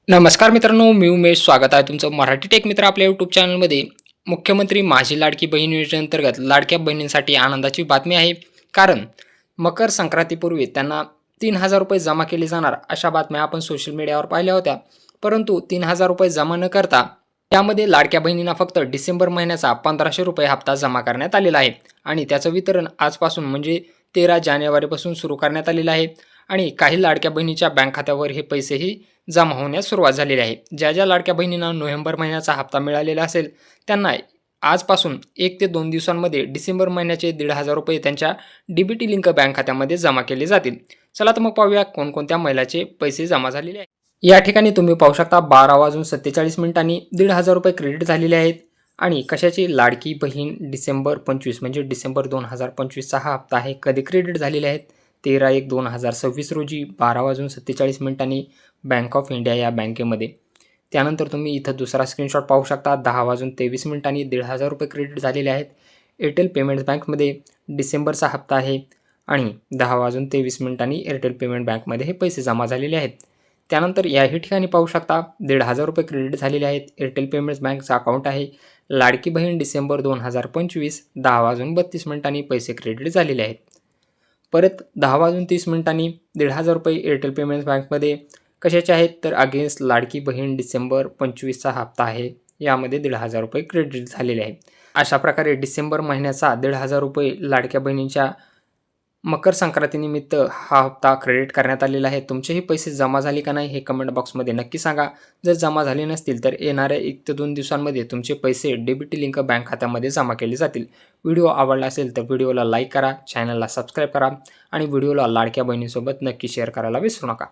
नमस्कार मित्रांनो, मी उमेश. स्वागत आहे तुमचं मराठी टेक मित्र आपल्या यूट्यूब चॅनलमध्ये. मुख्यमंत्री माझी लाडकी बहीण योजनेअंतर्गत लाडक्या बहिणींसाठी आनंदाची बातमी आहे. कारण मकर संक्रांतीपूर्वी त्यांना 3,000 रुपये जमा केले जाणार अशा बातम्या आपण सोशल मीडियावर पाहिल्या होत्या. परंतु 3,000 रुपये जमा न करता त्यामध्ये लाडक्या बहिणींना फक्त डिसेंबर महिन्याचा 1,500 रुपये हप्ता जमा करण्यात आलेला आहे आणि त्याचं वितरण आजपासून म्हणजे 13 जानेवारीपासून सुरू करण्यात आलेलं आहे. आणि काही लाडक्या बहिणीच्या बँक खात्यावर हे पैसेही जमा होण्यास सुरुवात झालेली आहे. ज्या ज्या लाडक्या बहिणींना नोव्हेंबर महिन्याचा हप्ता मिळालेला असेल त्यांना आजपासून 1 ते 2 दिवसांमध्ये डिसेंबर महिन्याचे 1,500 रुपये त्यांच्या DBT लिंक बँक खात्यामध्ये जमा केले जातील. चला तर मग पाहूया कोणकोणत्या महिलाचे पैसे जमा झालेले आहेत. या ठिकाणी तुम्ही पाहू शकता 12:47 1,500 रुपये क्रेडिट झालेले आहेत. आणि कशाची लाडकी बहीण डिसेंबर 25 म्हणजे डिसेंबर 2025चा हा हप्ता आहे. कधी क्रेडिट झालेले आहेत 13/1/2026 रोजी 12:47 बँक ऑफ इंडिया या बँकेमध्ये. त्यानंतर तुम्ही इथं दुसरा स्क्रीनशॉट पाहू शकता 10:23 1,500 रुपये क्रेडिट झालेले आहेत. एअरटेल पेमेंट्स बँकमध्ये डिसेंबरचा हप्ता आहे आणि 10:23 एअरटेल पेमेंट बँकमध्ये हे पैसे जमा झालेले आहेत. त्यानंतर याही ठिकाणी पाहू शकता 1,500 रुपये क्रेडिट झालेले आहेत. एअरटेल पेमेंट्स बँकचा अकाउंट आहे. लाडकी बहीण डिसेंबर 2025 10:32 पैसे क्रेडिट झालेले आहेत. परत 10:30 1,500 रुपये एअरटेल पेमेंट्स बँकमध्ये कशाचे आहेत तर अगेन्स्ट लाडकी बहीण डिसेंबर 25चा हप्ता आहे. यामध्ये 1,500 रुपये क्रेडिट झालेले आहेत. अशा प्रकारे डिसेंबर महिन्याचा 1,500 रुपये लाडक्या बहिणींच्या मकर संक्रांतीनिमित्त हा हप्ता क्रेडिट करण्यात आलेला आहे. तुमचेही पैसे जमा झाले का नाही हे कमेंट बॉक्समध्ये नक्की सांगा. जर जमा झाले नसतील तर येणाऱ्या 1 ते 2 दिवसांमध्ये तुमचे पैसे DBT लिंक बँक खात्यामध्ये जमा केले जातील. व्हिडिओ आवडला असेल तर व्हिडिओला लाईक करा, चॅनलला सबस्क्राईब करा आणि व्हिडिओला लाडक्या बहिणीसोबत नक्की शेअर करायला विसरू नका.